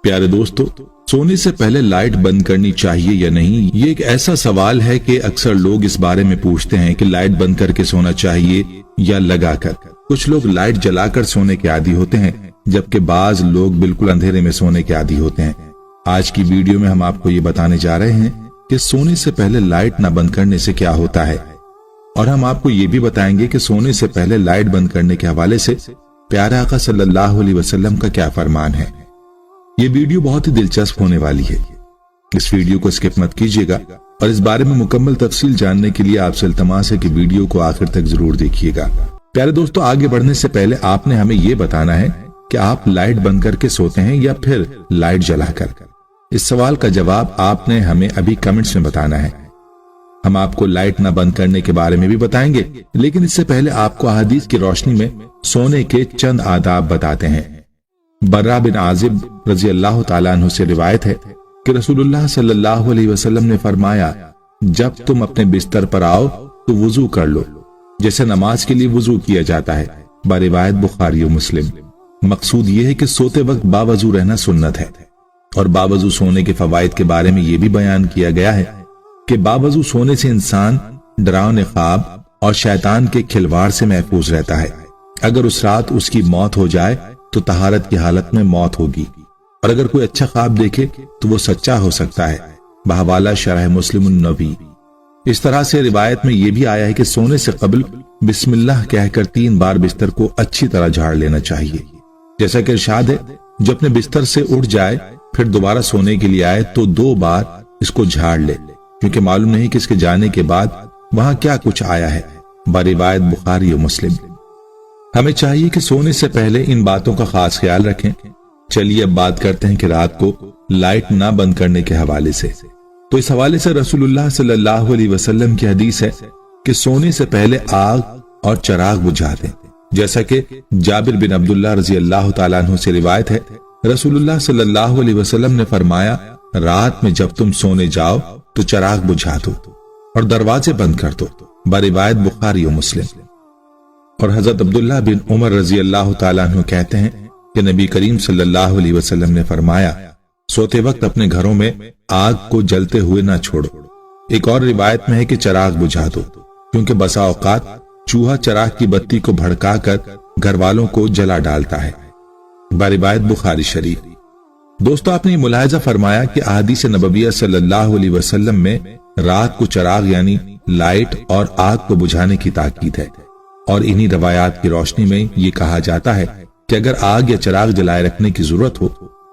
प्यारे दोस्तों, सोने से पहले लाइट बंद करनी चाहिए या नहीं, ये एक ऐसा सवाल है कि अक्सर लोग इस बारे में पूछते हैं कि लाइट बंद करके सोना चाहिए या लगाकर। कुछ लोग लाइट जलाकर सोने के आदी होते हैं, जबकि बाज लोग बिल्कुल अंधेरे में सोने के आदी होते हैं। आज की वीडियो में हम आपको ये बताने जा रहे हैं कि सोने से पहले लाइट न बंद करने से क्या होता है, और हम आपको ये भी बताएंगे कि सोने से पहले लाइट बंद करने के हवाले से प्यारे आका सल्लल्लाहु अलैहि वसल्लम का क्या फरमान है। ये वीडियो बहुत ही दिलचस्प होने वाली है, इस वीडियो को स्किप मत कीजिएगा और इस बारे में मुकम्मल तफसील जानने के लिए आपसे इल्तमास है कि वीडियो को आखिर तक जरूर देखिएगा। प्यारे दोस्तों, आगे बढ़ने से पहले आपने हमें ये बताना है कि आप लाइट बंद करके सोते हैं या फिर लाइट जलाकर। इस सवाल का जवाब आपने हमें अभी कमेंट्स में बताना है। हम आपको लाइट न बंद करने के बारे में भी बताएंगे, लेकिन इससे पहले आपको अहादीस की रोशनी में सोने के चंद आदाब बताते हैं। बर्रा बिन आजिब रजी अल्लाह ताला अन्हु से रिवायत है कि रसूलुल्लाह सल्लल्लाहु अलैहि वसल्लम ने फरमाया, जब तुम अपने बिस्तर पर आओ तो वुजू कर लो, जैसे नमाज के लिए वुजू किया जाता है। बरिवायत बुखारी और मुस्लिम। मकसूद ये है कि सोते वक्त बावजू रहना सुन्नत है, और बावजू सोने के फवाइद के बारे में यह भी बयान किया गया है कि बावजू सोने से इंसान डरावने ख्वाब और शैतान के खिलवाड़ से महफूज रहता है। अगर उस रात उसकी मौत हो जाए तो तहारत की हालत में मौत होगी, और अगर कोई अच्छा ख्वाब देखे तो वो सच्चा हो सकता है। बहवाला शरह मुस्लिम नबी। इस तरह से रिवायत में यह भी आया है कि सोने से कबल बिस्मिल्लाह कहकर 3 बार बिस्तर को अच्छी तरह झाड़ लेना चाहिए। जैसा कि इरशाद है, जो अपने बिस्तर से उठ जाए फिर दोबारा सोने के लिए आए तो 2 बार इसको झाड़ ले, क्योंकि मालूम नहीं कि इसके जाने के बाद वहां क्या कुछ आया है। बरिवायत बुखारी और मुस्लिम। हमें चाहिए कि सोने से पहले इन बातों का खास ख्याल रखें। चलिए अब बात करते हैं कि रात को लाइट ना बंद करने के हवाले से। तो इस हवाले से रसूलुल्लाह सल्लल्लाहु अलैहि वसल्लम की हदीस है कि सोने से पहले आग और चिराग बुझा दें। जैसा कि जाबिर बिन अब्दुल्लाह रजी अल्लाह ताला अन्हु से रिवायत है, रसूलुल्लाह सल्लल्लाहु अलैहि वसल्लम ने फरमाया, रात में जब तुम सोने जाओ तो चिराग बुझा दो और दरवाजे बंद कर दो। बरिवायत बुखारी और मुस्लिम। और हजरत अब्दुल्लाह बिन उमर रजी अल्लाह ताला अन्हु कहते हैं कि नबी करीम सल्लल्लाहु अलैहि वसल्लम ने फरमाया, सोते वक्त अपने घरों में आग को जलते हुए ना छोड़ो। एक और रिवायत में है कि चिराग बुझा दो, क्योंकि बसा औकात चूहा चिराग की बत्ती को भड़काकर घर वालों को जला डालता है। बरिवायत बुखारी शरीफ। दोस्तों, आपने मुलाहिजा फरमाया कि अहादीस नबविया सल्लल्लाहु अलैहि वसल्लम में रात को चिराग यानी लाइट और आग को बुझाने की ताकीद है, और इन्हीं रवायात की रोशनी में ये कहा जाता है कि अगर आग या चिराग जलाए रखने की जरूरत हो,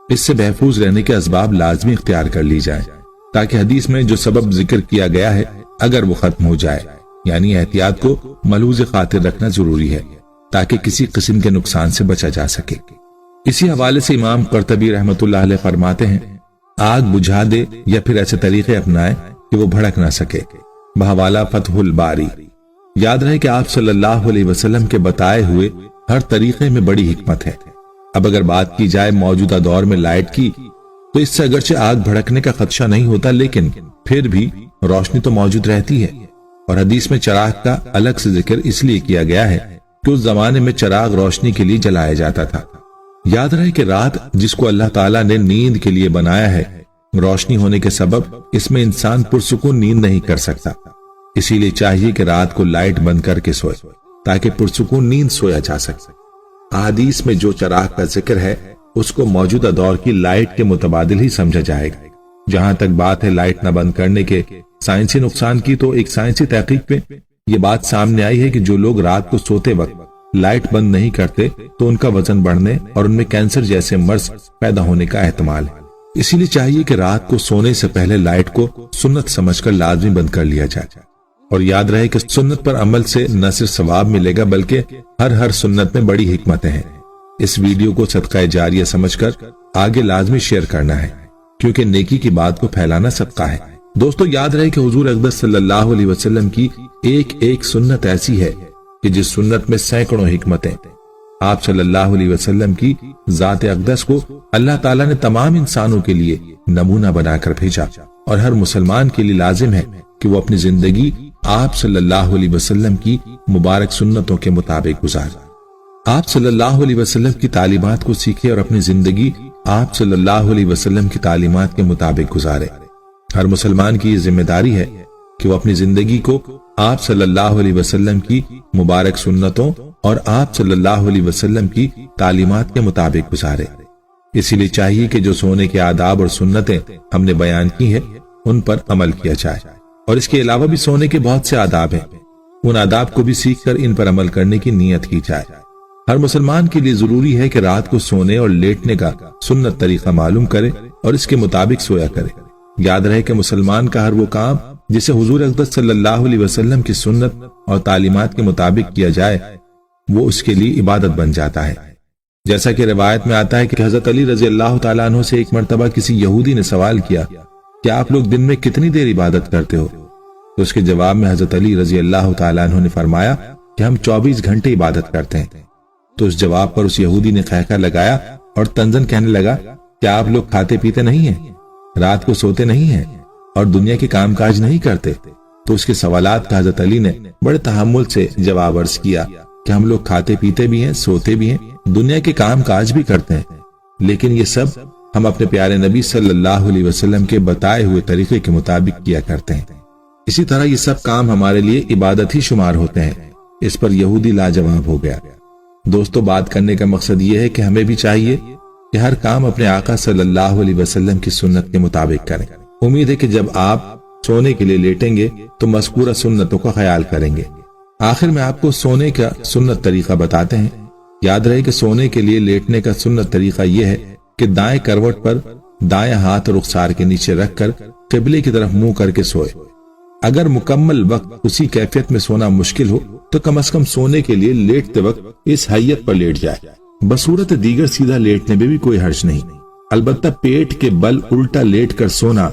इससे महफूज रहने के असबाब लाजमी इख्तियार कर ली जाए, ताकि हदीस में जो सबब जिक्र किया गया है अगर वो खत्म हो जाए, यानी एहतियात को मलूज़ खातिर रखना जरूरी है ताकि किसी किस्म के नुकसान से बचा जा सके। इसी हवाले से इमाम कर्तबी रहमतुल्लाह अलैह फरमाते हैं, आग बुझा दे या फिर ऐसे तरीके अपनाए कि वो भड़क ना सके। बहवाला फतहुल बारी। याद रहे कि आप सल्लल्लाहु अलैहि वसल्लम के बताए हुए हर तरीके में बड़ी हिकमत है। अब अगर बात की जाए मौजूदा दौर में लाइट की, तो इससे अगरचे आग भड़कने का खदशा नहीं होता, लेकिन फिर भी रोशनी तो मौजूद रहती है। और हदीस में चिराग का अलग से जिक्र इसलिए किया गया है कि उस जमाने में चिराग रोशनी के लिए जलाया जाता था। याद रहे कि रात जिसको अल्लाह ताला ने नींद के लिए बनाया है, रोशनी होने के सबब इसमें इंसान पुरसुकून नींद नहीं कर सकता। इसीलिए चाहिए कि रात को लाइट बंद करके सोए ताकि पुरसुकून नींद सोया जा सके। अहादीस में जो चिराग का जिक्र है उसको मौजूदा दौर की लाइट के मुतबादिल ही समझा जाएगा। जहां तक बात है लाइट न बंद करने के साइंसी नुकसान की, तो एक साइंसी तहकीक में ये बात सामने आई है कि जो लोग रात को सोते वक्त लाइट बंद नहीं करते तो उनका वजन बढ़ने और उनमें कैंसर जैसे मर्ज पैदा होने का एहतमाल है। इसीलिए चाहिए कि रात को सोने से पहले लाइट को सुन्नत समझकर लाजमी बंद कर लिया जाए। और याद रहे कि सुन्नत पर अमल से न सिर्फ सवाब मिलेगा बल्कि हर सुन्नत में बड़ी हिकमतें हैं। इस वीडियो को सदका जारिया समझकर आगे लाजमी शेयर करना है, क्योंकि नेकी की बात को फैलाना सदका है। दोस्तों, याद रहे कि हुजूर अक़दस सल्लल्लाहु अलैहि वसल्लम की एक सुन्नत ऐसी है कि जिस सुन्नत में सैकड़ों हिकमतें। आप सल्लल्लाहु अलैहि वसल्लम की जात अक़दस को अल्लाह ताला ने तमाम इंसानों के लिए नमूना बनाकर भेजा, और हर मुसलमान के लिए लाजिम है कि वो अपनी जिंदगी आप सल्लल्लाहु अलैहि वसल्लम की मुबारक सुन्नतों के मुताबिक गुजारे। आप सल्लल्लाहु अलैहि वसल्लम की तालीमात को सीखे और अपनी जिंदगी آپ صلی اللہ علیہ وسلم کی تعلیمات کے مطابق گزارے۔ ہر مسلمان کی یہ ذمہ داری ہے کہ وہ اپنی زندگی کو آپ صلی اللہ علیہ وسلم کی مبارک سنتوں اور آپ صلی اللہ علیہ وسلم کی تعلیمات کے مطابق گزارے۔ اسی لیے چاہیے کہ جو سونے کے آداب اور سنتیں ہم نے بیان کی ہیں ان پر عمل کیا جائے، اور اس کے علاوہ بھی سونے کے بہت سے آداب ہیں، ان آداب کو بھی سیکھ کر ان پر عمل کرنے کی نیت کی جائے۔ ہر مسلمان کے لیے ضروری ہے کہ رات کو سونے اور لیٹنے کا سنت طریقہ معلوم کرے اور اس کے مطابق سویا کرے۔ یاد رہے کہ مسلمان کا ہر وہ کام جسے حضور اقدس صلی اللہ علیہ وسلم کی سنت اور تعلیمات کے مطابق کیا جائے وہ اس کے لیے عبادت بن جاتا ہے۔ جیسا کہ روایت میں آتا ہے کہ حضرت علی رضی اللہ تعالیٰ عنہ سے ایک مرتبہ کسی یہودی نے سوال کیا کہ آپ لوگ دن میں کتنی دیر عبادت کرتے ہو؟ تو اس کے جواب میں حضرت علی رضی اللہ تعالیٰ عنہ نے فرمایا کہ ہم 24 گھنٹے عبادت کرتے ہیں۔ تو اس جواب پر اس یہودی نے خیخہ لگایا اور طنزاً کہنے لگا کہ آپ لوگ کھاتے پیتے نہیں ہیں، رات کو سوتے نہیں ہیں اور دنیا کے کام کاج نہیں کرتے؟ تو اس کے سوالات کا حضرت علی نے بڑے تحمل سے جواب عرض کیا کہ ہم لوگ کھاتے پیتے بھی ہیں، سوتے بھی ہیں، دنیا کے کام کاج بھی کرتے ہیں، لیکن یہ سب ہم اپنے پیارے نبی صلی اللہ علیہ وسلم کے بتائے ہوئے طریقے کے مطابق کیا کرتے ہیں۔ اسی طرح یہ سب کام ہمارے لیے عبادت ہی شمار ہوتے ہیں۔ اس پر یہودی لاجواب ہو گیا۔ دوستو، بات کرنے کا مقصد یہ ہے کہ ہمیں بھی چاہیے کہ ہر کام اپنے آقا صلی اللہ علیہ وسلم کی سنت کے مطابق کریں۔ امید ہے کہ جب آپ سونے کے لیے لیٹیں گے تو مذکورہ سنتوں کا خیال کریں گے۔ آخر میں آپ کو سونے کا سنت طریقہ بتاتے ہیں۔ یاد رہے کہ سونے کے لیے لیٹنے کا سنت طریقہ یہ ہے کہ دائیں کروٹ پر دائیں ہاتھ رخسار کے نیچے رکھ کر قبلے کی طرف منہ کر کے سوئے۔ اگر مکمل وقت اسی کیفیت میں سونا مشکل ہو تو کم از کم سونے کے لیے لیٹتے وقت اس حیت پر لیٹ جائے۔ بصورت دیگر سیدھا لیٹنے میں بھی کوئی حرج نہیں، البتہ پیٹ کے بل الٹا لیٹ کر سونا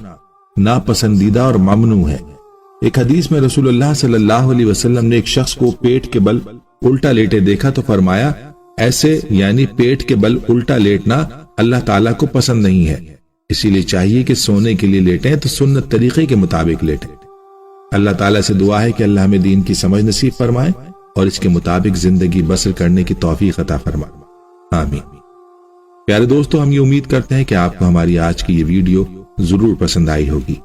ناپسندیدہ اور ممنوع ہے۔ ایک حدیث میں رسول اللہ صلی اللہ علیہ وسلم نے ایک شخص کو پیٹ کے بل الٹا لیٹے دیکھا تو فرمایا ایسے یعنی پیٹ کے بل الٹا لیٹنا اللہ تعالیٰ کو پسند نہیں ہے، اسی لیے چاہیے کہ سونے کے لیے لیٹیں تو سنت طریقے کے مطابق لیٹیں۔ اللہ تعالیٰ سے دعا ہے کہ اللہ ہمیں دین کی سمجھ نصیب فرمائے اور اس کے مطابق زندگی بسر کرنے کی توفیق عطا فرمائے، آمین۔ پیارے دوستو، ہم یہ امید کرتے ہیں کہ آپ کو ہماری آج کی یہ ویڈیو ضرور پسند آئی ہوگی۔